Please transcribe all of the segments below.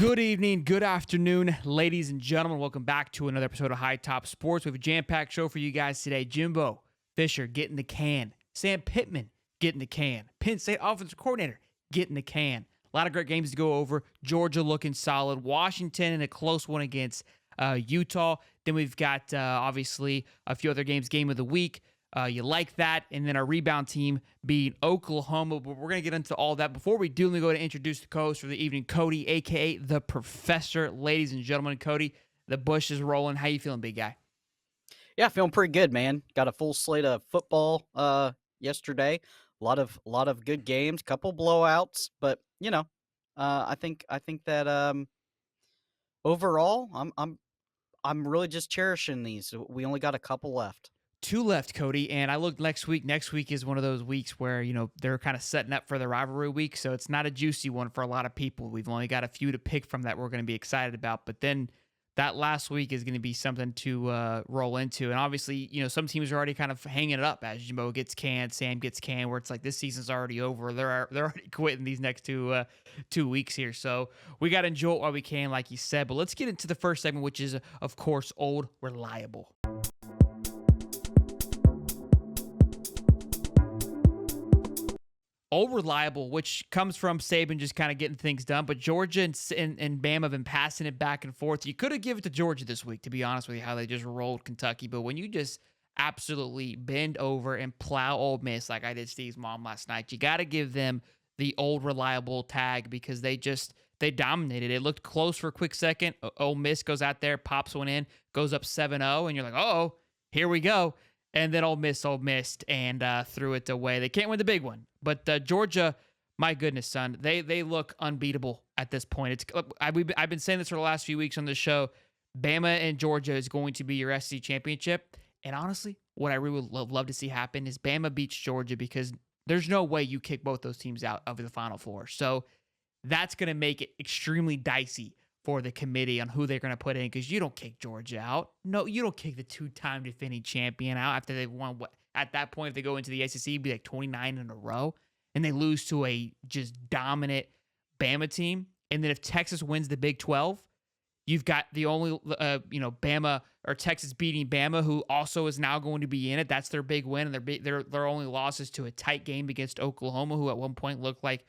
Good evening, good afternoon, ladies and gentlemen. Welcome back to another episode of Hightop Sports. We have a jam-packed show for you guys today. Jimbo Fisher getting the can. Sam Pittman getting the can. Penn State offensive coordinator getting the can. A lot of great games to go over. Georgia looking solid. Washington in a close one against Utah. Then we've got, obviously, a few other games. Game of the week. You like that. And then our rebound team being Oklahoma. But we're going to get into all that. Before we do, let me go to introduce the co-host for the evening, Cody, a.k.a. The Professor. Ladies and gentlemen, Cody, the bush is rolling. How you feeling, big guy? Yeah, feeling pretty good, man. Got a full slate of football yesterday. A lot of good games, couple blowouts, but I think that overall I'm really just cherishing these. We only got a couple left. Two left, Cody, and I look next week. Next week is one of those weeks where, they're kind of setting up for the rivalry week, so it's not a juicy one for a lot of people. We've only got a few to pick from that we're going to be excited about, but then that last week is going to be something to roll into. And obviously, some teams are already kind of hanging it up as Jimbo gets canned, Sam gets canned, where it's like this season's already over. They're already quitting these next 2 weeks here. So we got to enjoy it while we can, like you said. But let's get into the first segment, which is, of course, Old Reliable. Old Reliable, which comes from Saban just kind of getting things done. But Georgia and Bama have been passing it back and forth. You could have given it to Georgia this week, to be honest with you, how they just rolled Kentucky. But when you just absolutely bend over and plow Ole Miss like I did Steve's mom last night, you got to give them the Old Reliable tag because they dominated. It looked close for a quick second. Ole Miss goes out there, pops one in, goes up 7-0, and you're like, oh, here we go. And then Ole Miss missed and threw it away. They can't win the big one. But Georgia, my goodness, son, they look unbeatable at this point. I've been saying this for the last few weeks on the show. Bama and Georgia is going to be your SEC championship. And honestly, what I really would love to see happen is Bama beats Georgia because there's no way you kick both those teams out of the Final Four. So that's going to make it extremely dicey for the committee on who they're going to put in because you don't kick Georgia out. No, you don't kick the two-time defending champion out after they've won what? At that point, if they go into the SEC, it'd be like 29 in a row, and they lose to a just dominant Bama team. And then if Texas wins the Big 12, you've got the only, Bama or Texas beating Bama, who also is now going to be in it. That's their big win, and their only losses to a tight game against Oklahoma, who at one point looked like,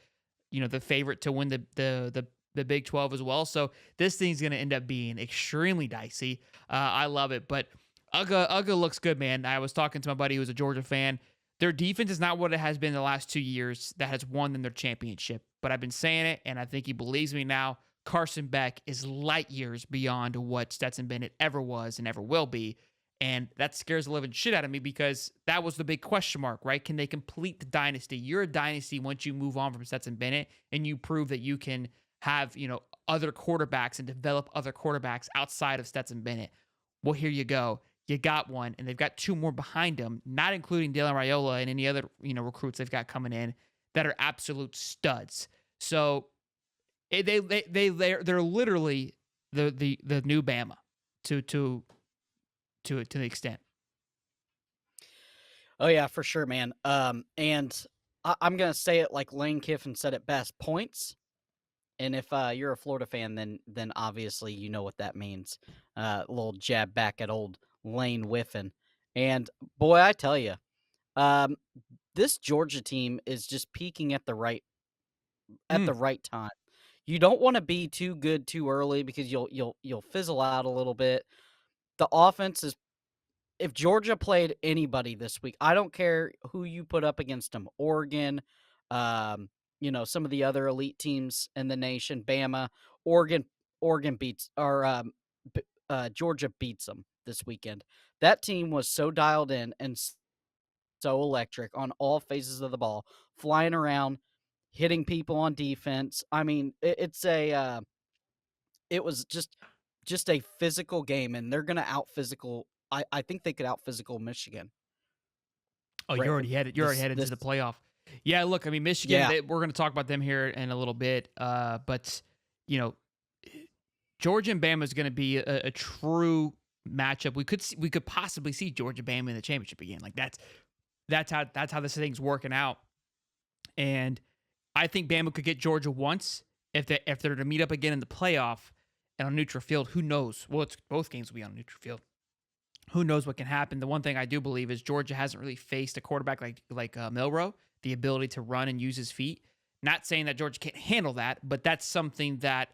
the favorite to win the Big 12 as well. So this thing's going to end up being extremely dicey. I love it, but Uga looks good, man. I was talking to my buddy who's a Georgia fan. Their defense is not what it has been the last 2 years that has won them their championship. But I've been saying it, and I think he believes me now. Carson Beck is light years beyond what Stetson Bennett ever was and ever will be. And that scares the living shit out of me because that was the big question mark, right? Can they complete the dynasty? You're a dynasty once you move on from Stetson Bennett and you prove that you can have, other quarterbacks and develop other quarterbacks outside of Stetson Bennett. Well, here you go. You got one, and they've got two more behind them, not including Dylan Raiola and any other, recruits they've got coming in that are absolute studs. So they're literally the new Bama to the extent. Oh yeah, for sure, man. And I'm gonna say it like Lane Kiffin said it best: points. And if you're a Florida fan, then obviously you know what that means. A little jab back at old Lane Whiffen. And boy, I tell you, this Georgia team is just peaking at the right time. You don't want to be too good too early because you'll fizzle out a little bit. The offense is, if Georgia played anybody this week, I don't care who you put up against them, Oregon, some of the other elite teams in the nation, Bama, Oregon beats, or Georgia beats them this weekend. That team was so dialed in and so electric on all phases of the ball, flying around, hitting people on defense. I mean, it was just a physical game, and they're going to out-physical. I think they could out-physical Michigan. Oh, you're already headed to the playoff. Yeah, look, I mean, Michigan, we're going to talk about them here in a little bit. But, Georgia and Bama is going to be a true matchup. We could possibly see Georgia Bama in the championship again. Like that's how this thing's working out. And I think Bama could get Georgia once, if they're to meet up again in the playoff and on neutral field, who knows? Well, both games will be on neutral field. Who knows what can happen? The one thing I do believe is Georgia hasn't really faced a quarterback like Milroe, the ability to run and use his feet. Not saying that Georgia can't handle that, but that's something that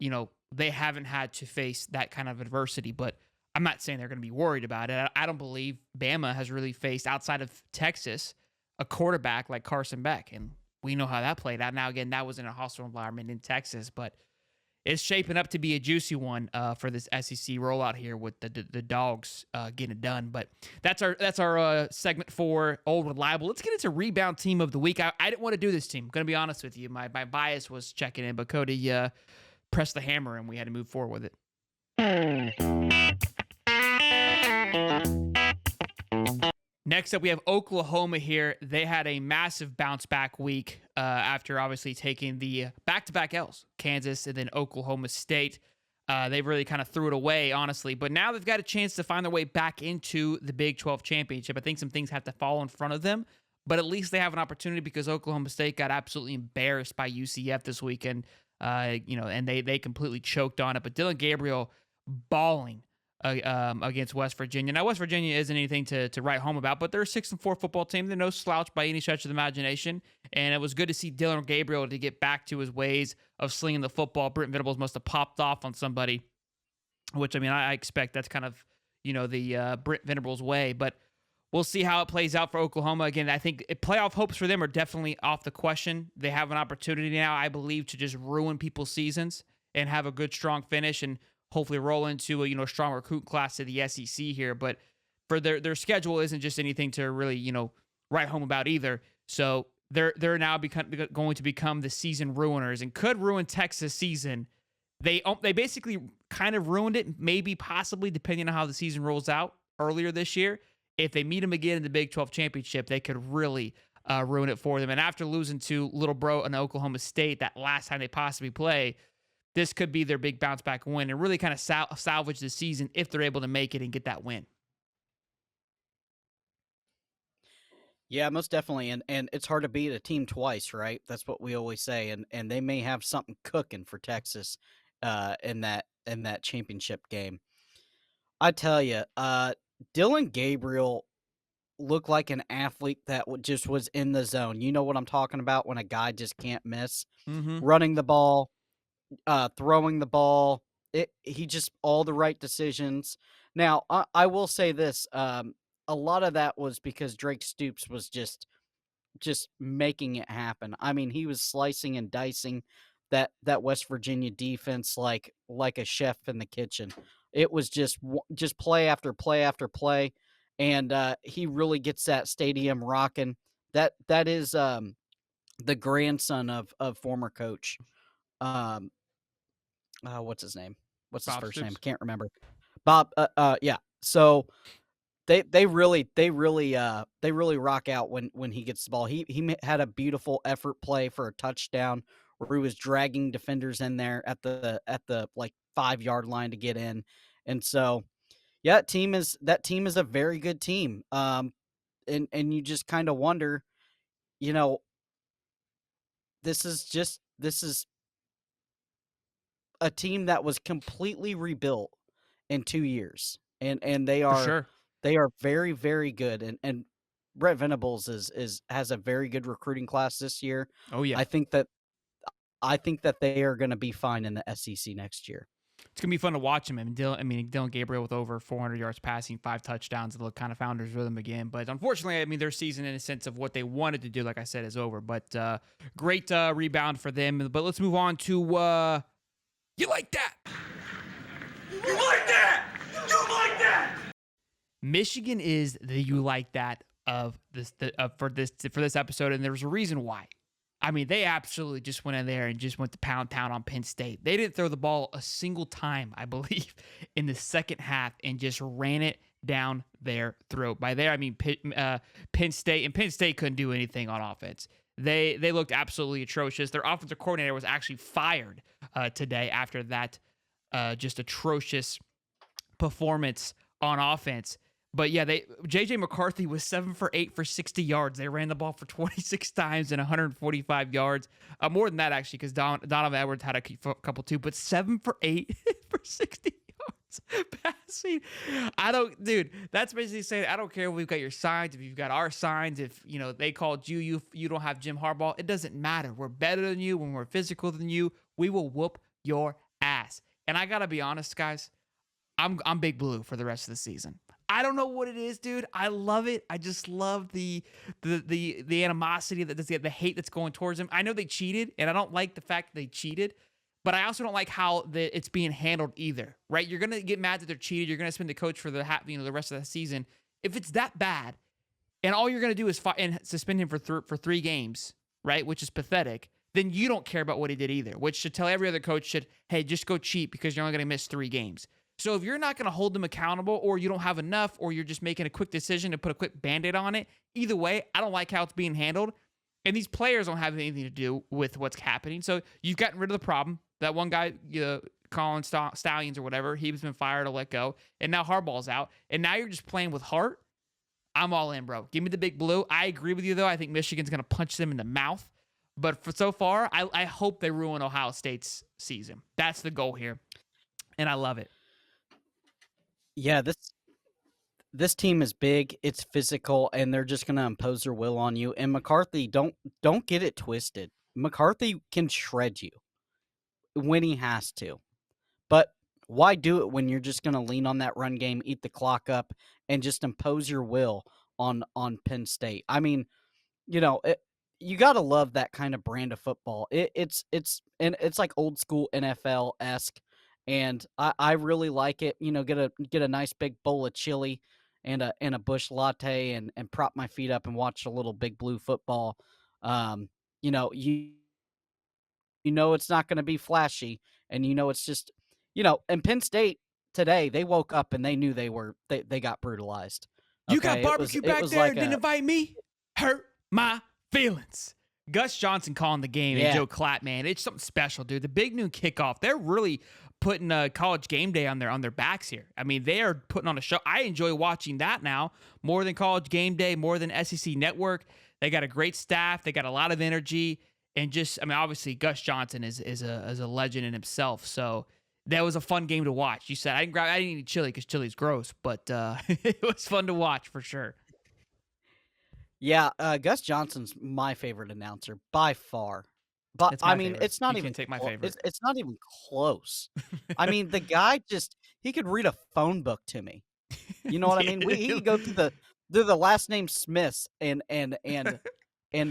they haven't had to face that kind of adversity. But I'm not saying they're going to be worried about it. I don't believe Bama has really faced, outside of Texas, a quarterback like Carson Beck, and we know how that played out. Now, again, that was in a hostile environment in Texas, but it's shaping up to be a juicy one for this SEC rollout here with the dogs getting it done. But that's our segment for Old Reliable. Let's get into Rebound Team of the Week. I didn't want to do this team. I'm going to be honest with you. My bias was checking in, but Cody pressed the hammer and we had to move forward with it. Next up, we have Oklahoma here. They had a massive bounce back week after obviously taking the back-to-back L's, Kansas and then Oklahoma State. They really kind of threw it away, honestly. But now they've got a chance to find their way back into the Big 12 championship. I think some things have to fall in front of them, but at least they have an opportunity because Oklahoma State got absolutely embarrassed by UCF this weekend. And they completely choked on it. But Dylan Gabriel balling against West Virginia. Now, West Virginia isn't anything to write home about, but they're a 6-4 football team. They're no slouch by any stretch of the imagination. And it was good to see Dylan Gabriel to get back to his ways of slinging the football. Brent Venables must have popped off on somebody, which, I expect that's kind of, the Brent Venables way. But we'll see how it plays out for Oklahoma. Again, I think playoff hopes for them are definitely off the question. They have an opportunity now, I believe, to just ruin people's seasons and have a good, strong finish and hopefully roll into a strong recruit class to the SEC here. But for their schedule isn't just anything to really write home about either. So they're now going to become the season ruiners and could ruin Texas' season. They basically kind of ruined it, maybe possibly depending on how the season rolls out earlier this year. If they meet them again in the Big 12 championship, they could really ruin it for them. And after losing to Little Bro and Oklahoma State that last time they possibly play, this could be their big bounce back win and really kind of salvage the season if they're able to make it and get that win. Yeah, most definitely. And it's hard to beat a team twice, right? That's what we always say. And they may have something cooking for Texas in that championship game. I tell you, Dylan Gabriel looked like an athlete that just was in the zone. You know what I'm talking about when a guy just can't miss. Mm-hmm. Running the ball, throwing the ball. He just all the right decisions. Now, I will say this. A lot of that was because Drake Stoops was just making it happen. He was slicing and dicing that West Virginia defense like a chef in the kitchen. It was just play after play after play, and he really gets that stadium rocking. That is the grandson of former coach. What's his name? What's his first name? Can't remember. Bob. Yeah. So they really rock out when he gets the ball. He had a beautiful effort play for a touchdown where he was dragging defenders in there at the 5-yard line to get in. And so, yeah, that team is a very good team. And you just kind of wonder, this is a team that was completely rebuilt in 2 years. And they are sure. They are very, very good. And Brent Venables has a very good recruiting class this year. Oh yeah. I think that they are going to be fine in the SEC next year. It's going to be fun to watch him. Dylan Gabriel with over 400 yards passing, 5 touchdowns, and look kind of found his rhythm again. But unfortunately, their season in a sense of what they wanted to do, like I said, is over. But great rebound for them. But let's move on to You Like That? You like that? You like that? Michigan is the You Like That of this for this episode, and there's a reason why. They absolutely just went in there and just went to pound town on Penn State. They didn't throw the ball a single time, I believe, in the second half and just ran it down their throat. By there, I mean Penn State, and Penn State couldn't do anything on offense. They looked absolutely atrocious. Their offensive coordinator was actually fired today after that just atrocious performance on offense. But yeah, JJ McCarthy was 7 for 8 for 60 yards. They ran the ball for 26 times and 145 yards. More than that, actually, because Donovan Edwards had a couple too. But 7 for 8 for 60 yards passing. Dude, that's basically saying, I don't care if we've got your signs, if you've got our signs, if, they called you don't have Jim Harbaugh. It doesn't matter. We're better than you. When we're physical than you, we will whoop your ass. And I got to be honest, guys, I'm Big Blue for the rest of the season. I don't know what it is, dude. I love it. I just love the animosity, the hate that's going towards him. I know they cheated, and I don't like the fact that they cheated, but I also don't like how it's being handled either, right? You're gonna get mad that they're cheated. You're gonna spend the coach for the rest of the season. If it's that bad, and all you're gonna do is and suspend him for 3 games, right? Which is pathetic. Then you don't care about what he did either, which should tell every other coach hey, just go cheat because you're only gonna miss 3 games. So if you're not going to hold them accountable, or you don't have enough, or you're just making a quick decision to put a quick Band-Aid on it, either way, I don't like how it's being handled. And these players don't have anything to do with what's happening. So you've gotten rid of the problem. That one guy, Colin Stallions or whatever, he's been fired or let go. And now Harbaugh's out. And now you're just playing with heart. I'm all in, bro. Give me the Big Blue. I agree with you, though. I think Michigan's going to punch them in the mouth. But for so far, I hope they ruin Ohio State's season. That's the goal here. And I love it. Yeah, this team is big, it's physical, and they're just going to impose their will on you. And McCarthy, don't get it twisted. McCarthy can shred you when he has to. But why do it when you're just going to lean on that run game, eat the clock up, and just impose your will on Penn State? I mean, you got to love that kind of brand of football. It's like old school NFL-esque. And I really like it. Get a nice big bowl of chili and a Busch latte and prop my feet up and watch a little Big Blue football. You it's not going to be flashy, and it's just and Penn State today, they woke up and they knew they got brutalized. You got barbecue back there and didn't invite me? Hurt my feelings. Gus Johnson calling the game and Joe Klatt, man, it's something special, dude. The big noon kickoff, they're really putting College Game Day on their backs here. I mean, they are putting on a show. I enjoy watching that now more than College Game Day, more than SEC Network. They got a great staff. They got a lot of energy, and obviously Gus Johnson is a legend in himself. So that was a fun game to watch. You said I didn't eat chili because chili's gross, but it was fun to watch for sure. Yeah, Gus Johnson's my favorite announcer by far. But I mean, favorite. it's not you even take my favorite. It's not even close. I mean, the guy he could read a phone book to me. You know what I mean? He could go through the last name Smiths and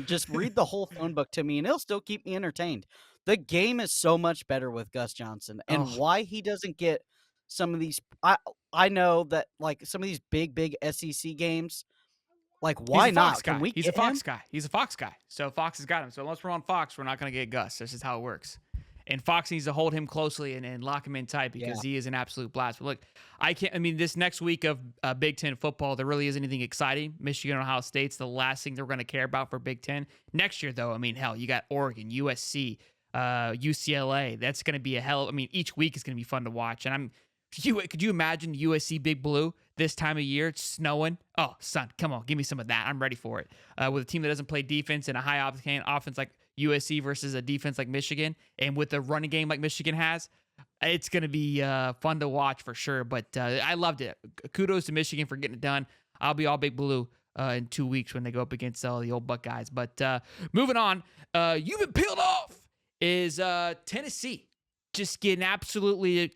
just read the whole phone book to me, and he'll still keep me entertained. The game is so much better with Gus Johnson, and why he doesn't get some of these. I know that like some of these big SEC games. Like, why not? Can we He's a Fox guy. He's a Fox guy. So Fox has got him. So unless we're on Fox, we're not going to get Gus. This is how it works. And Fox needs to hold him closely and lock him in tight because he is an absolute blast. But look, this next week of Big Ten football, there really isn't anything exciting. Michigan and Ohio State's the last thing they're going to care about for Big Ten. Next year, though, hell, you got Oregon, USC, UCLA. That's going to be each week is going to be fun to watch. And could you imagine USC Big Blue this time of year? It's snowing. Oh, son, come on. Give me some of that. I'm ready for it. With a team that doesn't play defense and a high octane offense like USC versus a defense like Michigan, and with a running game like Michigan has, it's going to be fun to watch for sure. But I loved it. Kudos to Michigan for getting it done. I'll be all Big Blue in 2 weeks when they go up against the old Buckeyes. But moving on, you've been peeled off is Tennessee. Just getting absolutely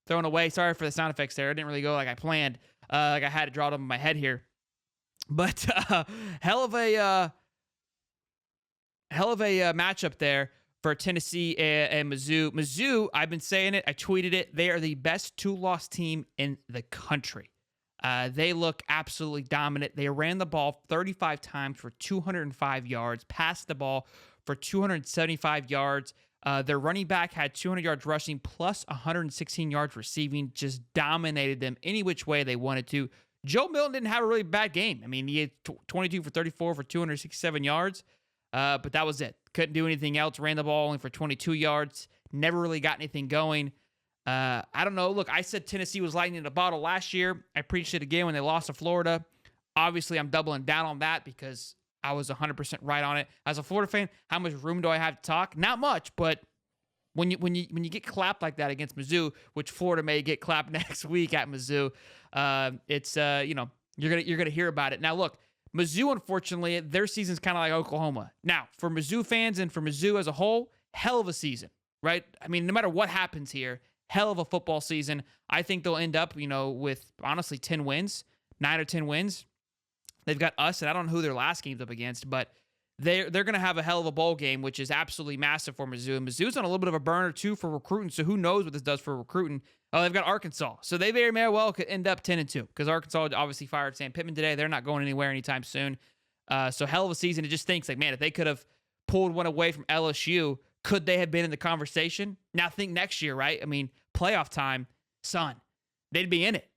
thrown away. Sorry for the sound effects there. It didn't really go like I planned. Like I had it drawn up in my head here. But hell of a matchup there for Tennessee and Mizzou. Mizzou, I've been saying it. I tweeted it. They are the best 2-loss team in the country. They look absolutely dominant. They ran the ball 35 times for 205 yards, passed the ball for 275 yards. Their running back had 200 yards rushing plus 116 yards receiving, just dominated them any which way they wanted to. Joe Milton didn't have a really bad game. He had 22 for 34 for 267 yards, but that was it. Couldn't do anything else. Ran the ball only for 22 yards. Never really got anything going. I don't know. Look, I said Tennessee was lightning in a bottle last year. I preached it again when they lost to Florida. Obviously, I'm doubling down on that because I was 100% right on it. As a Florida fan, how much room do I have to talk? Not much, but when you get clapped like that against Mizzou, which Florida may get clapped next week at Mizzou, it's you're gonna hear about it. Now, look, Mizzou, unfortunately, their season's kind of like Oklahoma. Now, for Mizzou fans and for Mizzou as a whole, hell of a season, right? I mean, no matter what happens here, hell of a football season. I think they'll end up, with honestly 10 wins, 9 or 10 wins. They've got us, and I don't know who their last game's up against, but they're going to have a hell of a bowl game, which is absolutely massive for Mizzou. And Mizzou's on a little bit of a burner, too, for recruiting, so who knows what this does for recruiting. Oh, they've got Arkansas, so they very well could end up 10-2 because Arkansas obviously fired Sam Pittman today. They're not going anywhere anytime soon. So hell of a season. It just thinks like, man, if they could have pulled one away from LSU, could they have been in the conversation? Now think next year, right? I mean, playoff time, son, they'd be in it.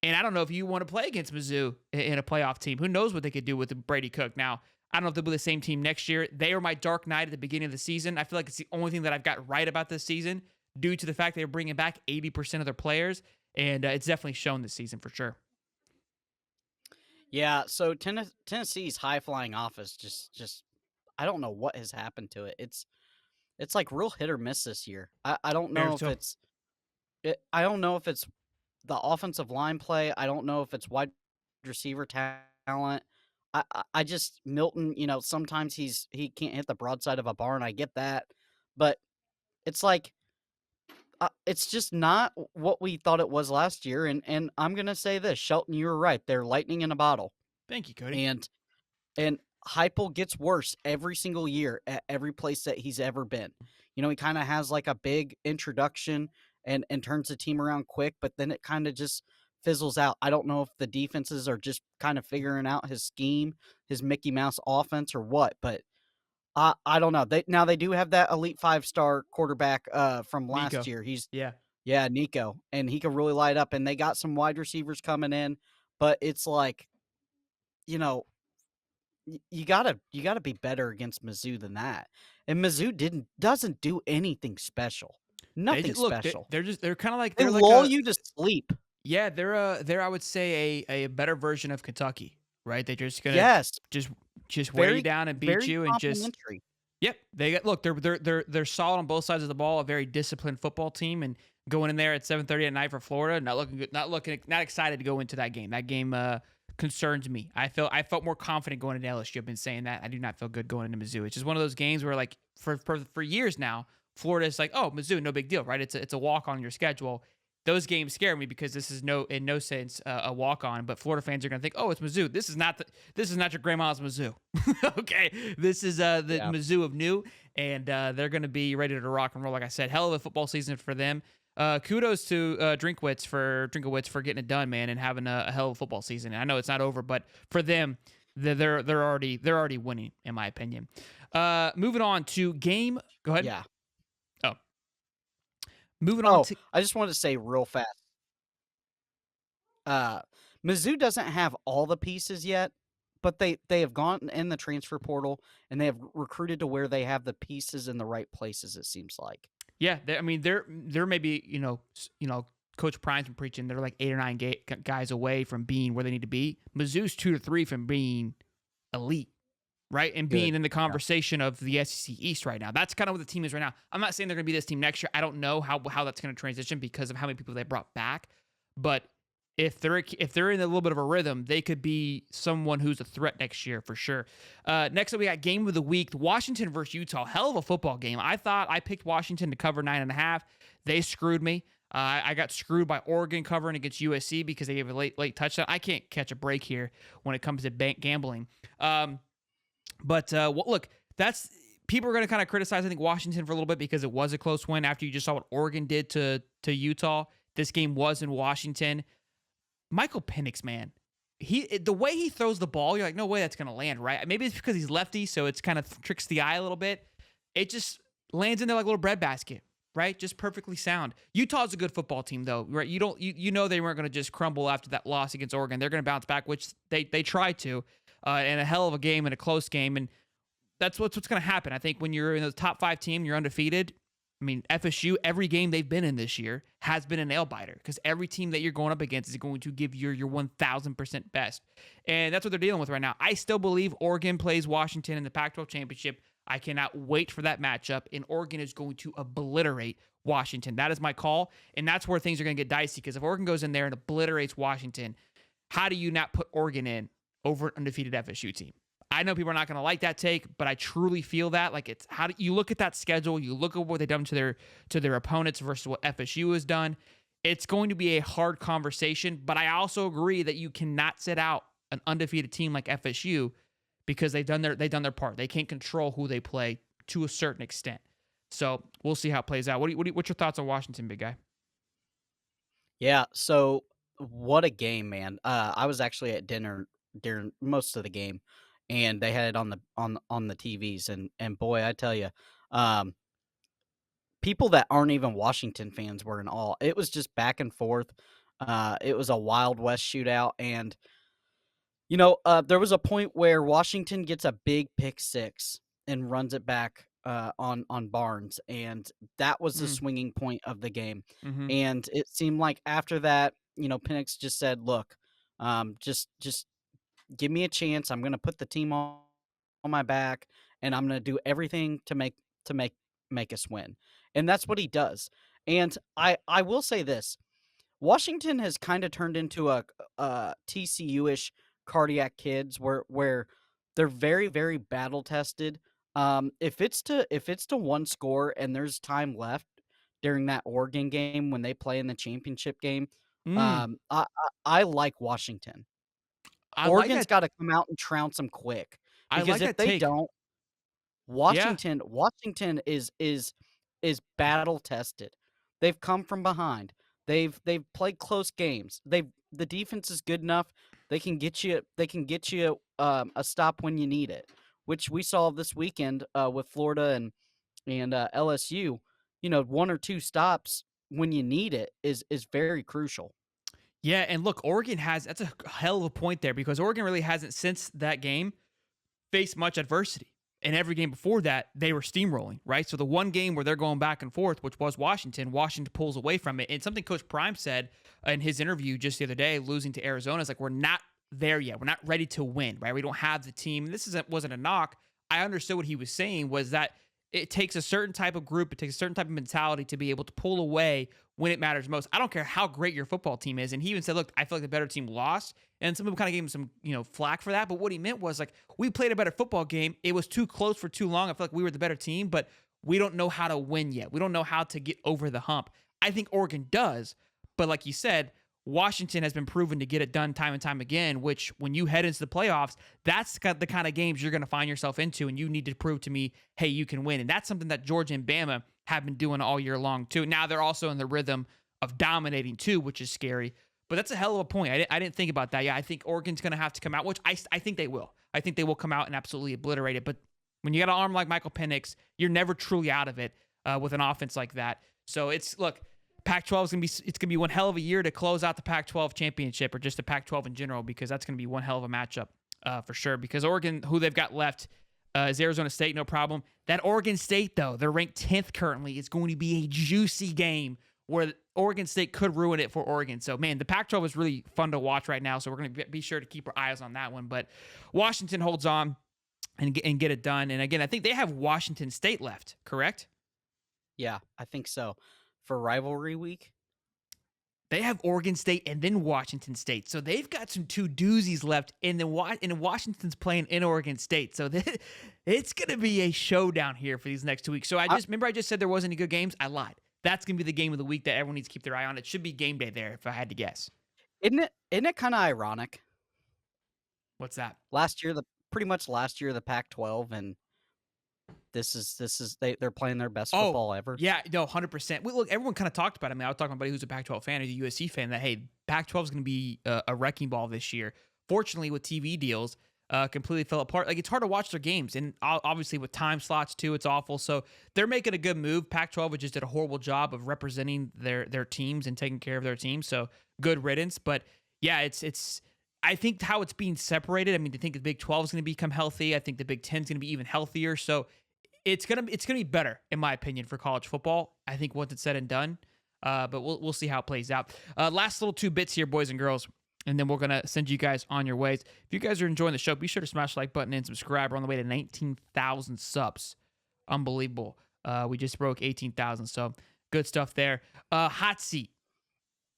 And I don't know if you want to play against Mizzou in a playoff team. Who knows what they could do with Brady Cook. Now, I don't know if they'll be the same team next year. They were my dark knight at the beginning of the season. I feel like it's the only thing that I've got right about this season due to the fact they're bringing back 80% of their players. And it's definitely shown this season for sure. Yeah, so Tennessee's high-flying offense just I don't know what has happened to it. It's like real hit or miss this year. I don't know I don't know if it's the offensive line play. I don't know if it's wide receiver talent. I just Milton, sometimes he can't hit the broadside of a barn. I get that, but it's like it's just not what we thought it was last year. And I'm gonna say this, Shelton, you were right. They're lightning in a bottle. Thank you, Cody. And Heupel gets worse every single year at every place that he's ever been. He kind of has like a big introduction and turns the team around quick, but then it kind of just fizzles out. I don't know if the defenses are just kind of figuring out his scheme, his Mickey Mouse offense or what, but I don't know. They do have that elite 5-star quarterback from last Nico. year. Yeah, Nico, and he can really light up, and they got some wide receivers coming in, but it's like, you gotta be better against Mizzou than that. And Mizzou doesn't do anything special. Nothing special. They're kind of like They they're lull like you to sleep. yeah, they're I would say a better version of Kentucky, right? They're just gonna Yes, just wear you down and beat very you and just complimentary. yep. They're solid on both sides of the ball. A very disciplined football team, and going in there at 7:30 at night for Florida, not looking good, not excited to go into that game. That game concerns me. I felt more confident going into LSU. I've been saying that. I do not feel good going into Mizzou. It's just one of those games where like for years now, Florida's like, oh, Mizzou, no big deal, right? It's a walk on your schedule. Those games scare me because this is in no sense a walk on. But Florida fans are gonna think, oh, it's Mizzou. This is not your grandma's Mizzou. Okay, this is the Mizzou of new, and they're gonna be ready to rock and roll. Like I said, hell of a football season for them. Kudos to Drinkwitz for getting it done, man, and having a hell of a football season. And I know it's not over, but for them, they're already winning, in my opinion. Moving on to game. Go ahead. Yeah. Oh. Moving on to. I just wanted to say real fast. Mizzou doesn't have all the pieces yet, but they have gone in the transfer portal and they have recruited to where they have the pieces in the right places. It seems like. Yeah, they're maybe Coach Prime's been preaching they're like 8 or 9 guys away from being where they need to be. Mizzou's 2 to 3 from being elite, right, and being in the conversation of the SEC East right now. That's kind of what the team is right now. I'm not saying they're going to be this team next year. I don't know how that's going to transition because of how many people they brought back, but if they're in a little bit of a rhythm, they could be someone who's a threat next year for sure. Next up, we got game of the week: Washington versus Utah. Hell of a football game. I thought I picked Washington to cover 9.5. They screwed me. I got screwed by Oregon covering against USC because they gave a late touchdown. I can't catch a break here when it comes to gambling. But look, that's people are going to kind of criticize, I think, Washington for a little bit because it was a close win after you just saw what Oregon did to Utah. This game was in Washington. Michael Penix, man, the way he throws the ball, you're like, no way that's going to land, right? Maybe it's because he's lefty, so it's kind of tricks the eye a little bit. It just lands in there like a little breadbasket, right? Just perfectly sound. Utah's a good football team, though, right? You know they weren't going to just crumble after that loss against Oregon. They're going to bounce back, which they tried to, in a hell of a game and a close game, and that's what's going to happen. I think when you're in the top 5 team, you're undefeated. I mean, FSU, every game they've been in this year has been a nail biter because every team that you're going up against is going to give you your 1,000% best. And that's what they're dealing with right now. I still believe Oregon plays Washington in the Pac-12 championship. I cannot wait for that matchup, and Oregon is going to obliterate Washington. That is my call, and that's where things are going to get dicey because if Oregon goes in there and obliterates Washington, how do you not put Oregon in over an undefeated FSU team? I know people are not going to like that take, but I truly feel that. Like, it's how do you look at that schedule? You look at what they've done to their opponents versus what FSU has done. It's going to be a hard conversation, but I also agree that you cannot sit out an undefeated team like FSU because they've done their part. They can't control who they play to a certain extent. So we'll see how it plays out. What's your thoughts on Washington, big guy? Yeah, so what a game, man. I was actually at dinner during most of the game, and they had it on the TVs, and boy, I tell you, um, people that aren't even Washington fans were in awe. It was just back and forth. It was a Wild West shootout, and there was a point where Washington gets a big pick six and runs it back on Barnes, and that was the swinging point of the game. Mm-hmm. And it seemed like after that, Penix just said, "Look, just give me a chance. I'm going to put the team on my back, and I'm going to do everything to make us win." And that's what he does. And I will say this: Washington has kind of turned into a TCU-ish cardiac kids where they're very, very battle tested. If it's to one score and there's time left during that Oregon game when they play in the championship game, I like Washington. Oregon's got to come out and trounce them quick because if they don't, Washington is battle tested. They've come from behind. They've played close games. The defense is good enough. They can get you a stop when you need it, which we saw this weekend with Florida and LSU. One or two stops when you need it is very crucial. Yeah, and look, that's a hell of a point there because Oregon really hasn't since that game faced much adversity. And every game before that, they were steamrolling, right? So the one game where they're going back and forth, which was Washington pulls away from it. And something Coach Prime said in his interview just the other day, losing to Arizona, is like, we're not there yet. We're not ready to win, right? We don't have the team. This wasn't a knock. I understood what he was saying was that it takes a certain type of group, it takes a certain type of mentality to be able to pull away when it matters most. I don't care how great your football team is. And he even said, look, I feel like the better team lost. And some people kind of gave him some, flack for that. But what he meant was like, we played a better football game. It was too close for too long. I feel like we were the better team, but we don't know how to win yet. We don't know how to get over the hump. I think Oregon does. But like you said, Washington has been proven to get it done time and time again, which when you head into the playoffs, that's the kind of games you're going to find yourself into, and you need to prove to me, hey, you can win. And that's something that Georgia and Bama have been doing all year long, too. Now they're also in the rhythm of dominating, too, which is scary. But that's a hell of a point. I didn't think about that. Yeah, I think Oregon's going to have to come out, which I think they will. I think they will come out and absolutely obliterate it. But when you got an arm like Michael Penix, you're never truly out of it with an offense like that. So look, Pac-12 is going to be one hell of a year to close out the Pac-12 championship or just the Pac-12 in general because that's going to be one hell of a matchup for sure. Because Oregon, who they've got left, is Arizona State, no problem. That Oregon State, though, they're ranked 10th currently. It's going to be a juicy game where Oregon State could ruin it for Oregon. So, man, the Pac-12 is really fun to watch right now, so we're going to be sure to keep our eyes on that one. But Washington holds on and get it done. And, again, I think they have Washington State left, correct? Yeah, I think so. For rivalry week? They have Oregon State and then Washington State. So they've got some two doozies left, and Washington's playing in Oregon State. So it's going to be a showdown here for these next 2 weeks. So I just said there wasn't any good games. I lied. That's going to be the game of the week that everyone needs to keep their eye on. It should be game day there if I had to guess. Isn't it kind of ironic? What's that? Pretty much last year, the Pac-12, and they're playing their best football ever. Yeah, no, 100%. Look, everyone kind of talked about it. I mean, I was talking to somebody who's a Pac-12 fan, who's a USC fan, that, hey, Pac-12 is going to be a wrecking ball this year. Fortunately, with TV deals, completely fell apart. Like, it's hard to watch their games. And obviously with time slots too, it's awful. So they're making a good move. Pac-12 just did a horrible job of representing their teams and taking care of their teams. So good riddance. But yeah, it's I think how it's being separated. I mean, I think the Big 12 is going to become healthy. I think the Big 10 is going to be even healthier. So it's gonna be better in my opinion for college football. I think once it's said and done, but we'll see how it plays out. Last little 2 bits here, boys and girls, and then we're gonna send you guys on your ways. If you guys are enjoying the show, be sure to smash the like button and subscribe. We're on the way to 19,000 subs. Unbelievable. We just broke 18,000, so good stuff there. Hot seat.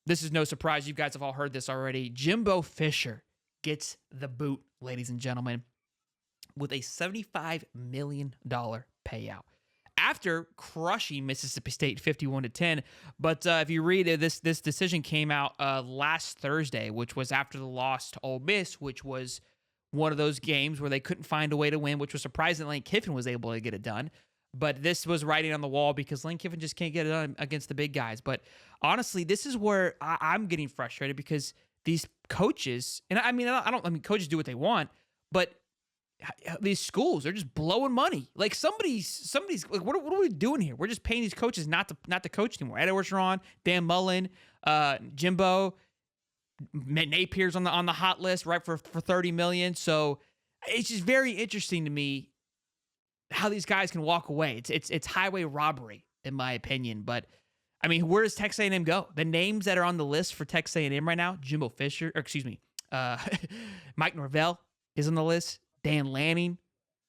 This is no surprise. You guys have all heard this already. Jimbo Fisher gets the boot, ladies and gentlemen, with a $75 million payout after crushing Mississippi State 51-10. But if you read it, this decision came out last Thursday, which was after the loss to Ole Miss, which was one of those games where they couldn't find a way to win, which was surprising Lane Kiffin was able to get it done. But this was writing on the wall because Lane Kiffin just can't get it done against the big guys. But honestly, this is where I'm getting frustrated because these coaches, and I mean, coaches do what they want, but these schools are just blowing money. Like somebody's like, what are we doing here? We're just paying these coaches not to coach anymore. Ed Orgeron, Dan Mullen, Jimbo, Napier's on the hot list, right, for $30 million. So it's just very interesting to me how these guys can walk away. It's highway robbery in my opinion. But I mean, where does Texas A&M go? The names that are on the list for Texas A&M right now: Jimbo Fisher, or excuse me, Mike Norvell is on the list. Dan Lanning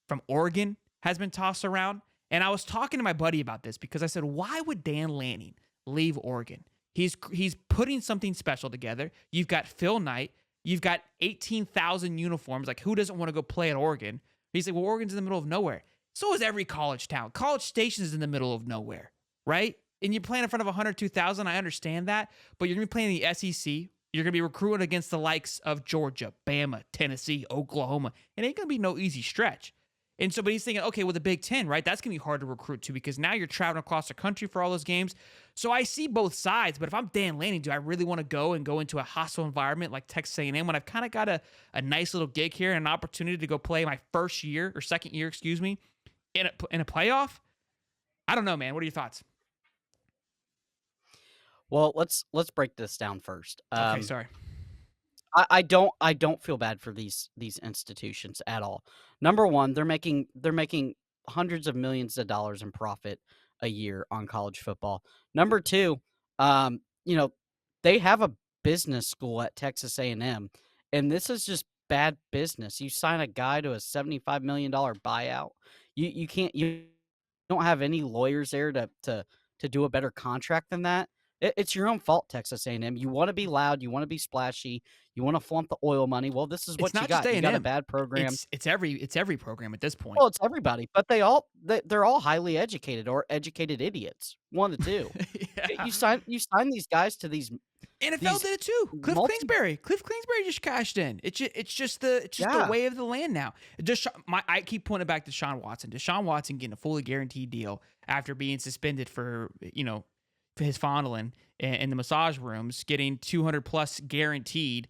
from Oregon has been tossed around. And I was talking to my buddy about this because I said, why would Dan Lanning leave Oregon? He's putting something special together. You've got Phil Knight. You've got 18,000 uniforms. Like, who doesn't want to go play at Oregon? He's like, well, Oregon's in the middle of nowhere. So is every college town. College Station is in the middle of nowhere, right? And you're playing in front of 102,000. I understand that. But you're going to be playing in the SEC. You're going to be recruiting against the likes of Georgia, Bama, Tennessee, Oklahoma. It ain't going to be no easy stretch. And so, but he's thinking, okay, well, the Big Ten, right? That's going to be hard to recruit to because now you're traveling across the country for all those games. So I see both sides. But if I'm Dan Lanning, do I really want to go into a hostile environment like Texas A&M when I've kind of got a nice little gig here and an opportunity to go play my second year, in a playoff? I don't know, man. What are your thoughts? Well, let's break this down first. Okay, sorry. I don't feel bad for these institutions at all. Number one, they're making hundreds of millions of dollars in profit a year on college football. Number two, they have a business school at Texas A&M, and this is just bad business. You sign a guy to a $75 million buyout. You don't have any lawyers there to do a better contract than that. It's your own fault, Texas A&M. You want to be loud. You want to be splashy. You want to flaunt the oil money. Well, this is what you got. You got a bad program. It's every program at this point. Well, it's everybody, but they're all highly educated or educated idiots. One of the two. Yeah. You sign these guys to these. NFL did it too. Cliff Kingsbury just cashed in. It's just the way of the land now. I keep pointing back to Deshaun Watson. Deshaun Watson getting a fully guaranteed deal after being suspended for his fondling in the massage rooms, getting 200 plus guaranteed,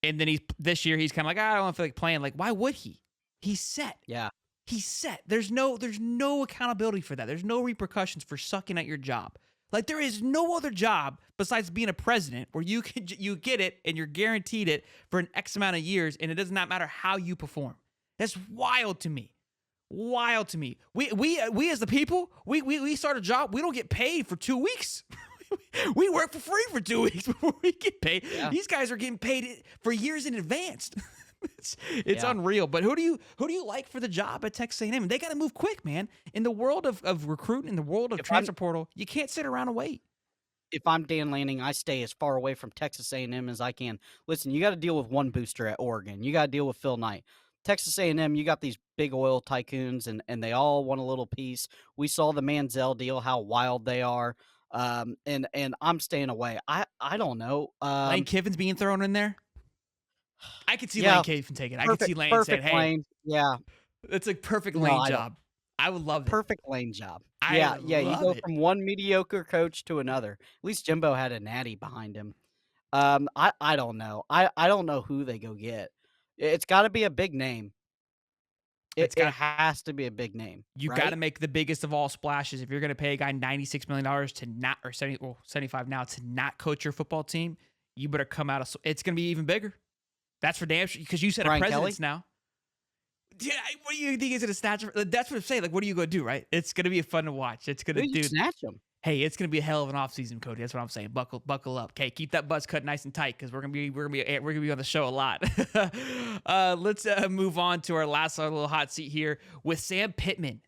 and then this year he's kind of like, I don't feel like playing. Like, why would he? He's set. Yeah, he's set. There's no accountability for that. There's no repercussions for sucking at your job. Like, there is no other job besides being a president where you get it and you're guaranteed it for an X amount of years, and it does not matter how you perform. That's wild to me. Wild to me. We as the people, we start a job, we don't get paid for 2 weeks. We work for free for 2 weeks before we get paid. Yeah. These guys are getting paid for years in advance. It's unreal. But who do you like for the job at Texas A&M? They got to move quick, man. In the world of recruiting, in the world of transfer portal, you can't sit around and wait. If I'm Dan Lanning, I stay as far away from Texas A&M as I can. Listen, you got to deal with one booster at Oregon. You got to deal with Phil Knight. Texas A&M, you got these big oil tycoons, and they all want a little piece. We saw the Manziel deal, how wild they are, and I'm staying away. I don't know. Lane Kiffin's being thrown in there. I could see Lane Kiffin taking it. I could see Lane saying, "Hey, Lane, yeah, it's a perfect Lane job." I would love it. Perfect Lane job. Yeah. You go from one mediocre coach to another. At least Jimbo had a natty behind him. I don't know. I don't know who they go get. It's got to be a big name. It has to be a big name. You got to make the biggest of all splashes. If you're going to pay a guy $96 million to not, or 75 now, to not coach your football team, you better come out. It's going to be even bigger. That's for damn sure. Because you said a president's now. Yeah, what do you think is gonna snatch? That's what I'm saying. Like, what are you gonna do? Right? It's gonna be fun to watch. It's gonna Dude, you do. snatch him. Hey, it's gonna be a hell of an offseason, Cody. That's what I'm saying. Buckle up. Okay, keep that buzz cut nice and tight because we're gonna be on the show a lot. Let's move on to our last little hot seat here with Sam Pittman.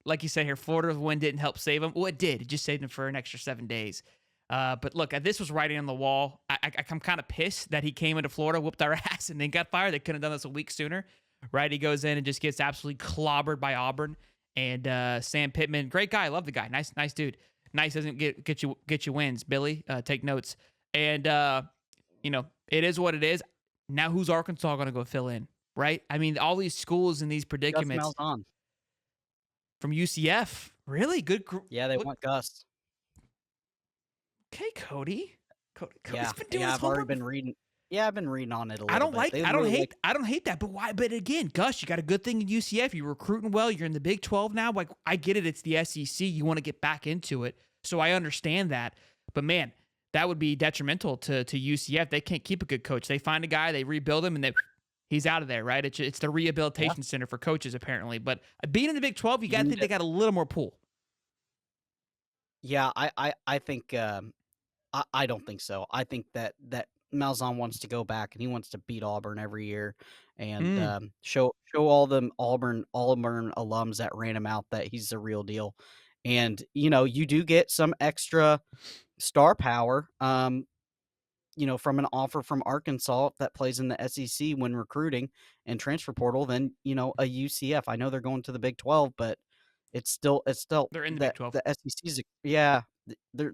Like you said here, Florida's win didn't help save him. Well, it did. It just saved him for an extra 7 days. But look, this was writing on the wall. I'm kind of pissed that he came into Florida, whooped our ass, and then got fired. They couldn't have done this a week sooner, right? He goes in and just gets absolutely clobbered by Auburn. And Sam Pittman, great guy. I love the guy. Nice dude. Nice doesn't get you wins. Billy, take notes. And it is what it is. Now who's Arkansas going to go fill in, right? I mean, all these schools in these predicaments. Gus Malzahn. From UCF, really good. Yeah, they want Gus. Okay, Cody. Cody's Yeah, been doing yeah. his I've already homework. been reading. Yeah, I've been reading on it a little. I don't bit. I don't hate that. But why? But again, Gus, you got a good thing in UCF. You're recruiting well. You're in the Big 12 now. Like, I get it. It's the SEC. You want to get back into it. So I understand that. But man, that would be detrimental to UCF. They can't keep a good coach. They find a guy, they rebuild him, and he's out of there, right? It's the rehabilitation center for coaches, apparently. But being in the Big 12, you got to think they got a little more pull. Yeah, I think I don't think so. I think that Malzahn wants to go back and he wants to beat Auburn every year and show all them Auburn alums that ran him out that he's the real deal. And you do get some extra star power from an offer from Arkansas that plays in the SEC when recruiting and transfer portal than a UCF. I know they're going to the Big 12, but it's still They're in the Big 12. The SEC's they're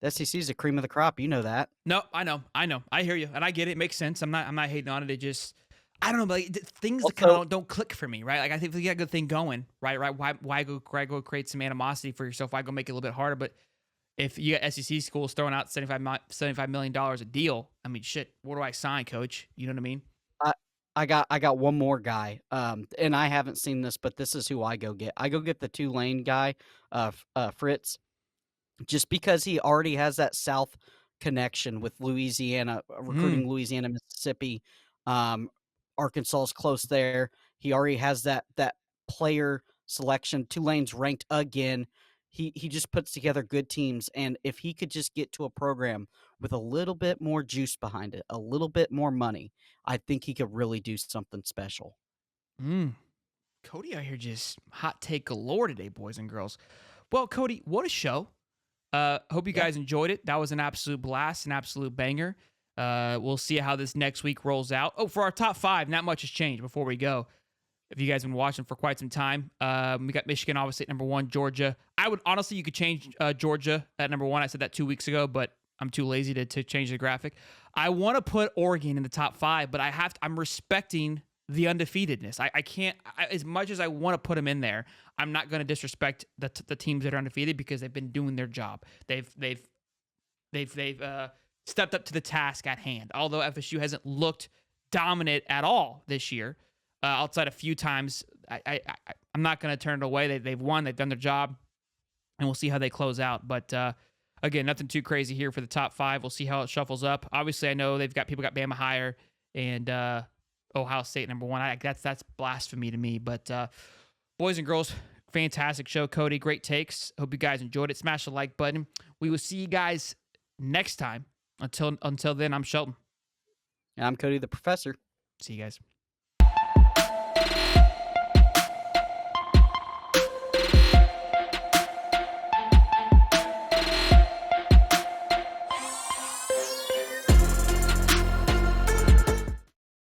the SEC's the cream of the crop. You know that. No, I know. I hear you, and I get it. It makes sense. I'm not hating on it. It just, I don't know, but things that kind of don't click for me, right? Like, I think if you got a good thing going, right? Why go create some animosity for yourself? Why go make it a little bit harder? But if you got SEC schools throwing out $75 million a deal, I mean, shit, what do I sign, coach? You know what I mean? I got one more guy, and I haven't seen this, but this is who I go get. I go get the Tulane guy, Fritz, just because he already has that South connection with Louisiana, recruiting Louisiana, Mississippi. Arkansas is close there. He already has that player selection. Tulane's ranked again. He just puts together good teams, and if he could just get to a program with a little bit more juice behind it, a little bit more money, I think he could really do something special. Cody out here just hot take galore today, boys and girls. Well, Cody, what a show. Hope you guys enjoyed it. That was an absolute blast, an absolute banger. We'll see how this next week rolls out. Oh, for our top 5, not much has changed before we go. If you guys have been watching for quite some time, we got Michigan obviously at number 1, Georgia. I would honestly, you could change Georgia at number 1. I said that 2 weeks ago, but I'm too lazy to change the graphic. I want to put Oregon in the top 5, but I'm respecting the undefeatedness. I can't, as much as I want to put them in there, I'm not going to disrespect the teams that are undefeated because they've been doing their job. They've stepped up to the task at hand. Although FSU hasn't looked dominant at all this year, outside a few times, I'm not going to turn it away. They've won. They've done their job, and we'll see how they close out. But again, nothing too crazy here for the top 5. We'll see how it shuffles up. Obviously, I know people got Bama higher and Ohio State number 1. That's blasphemy to me. But boys and girls, fantastic show, Cody. Great takes. Hope you guys enjoyed it. Smash the like button. We will see you guys next time. Until then, I'm Shelton. And I'm Cody the Professor. See you guys.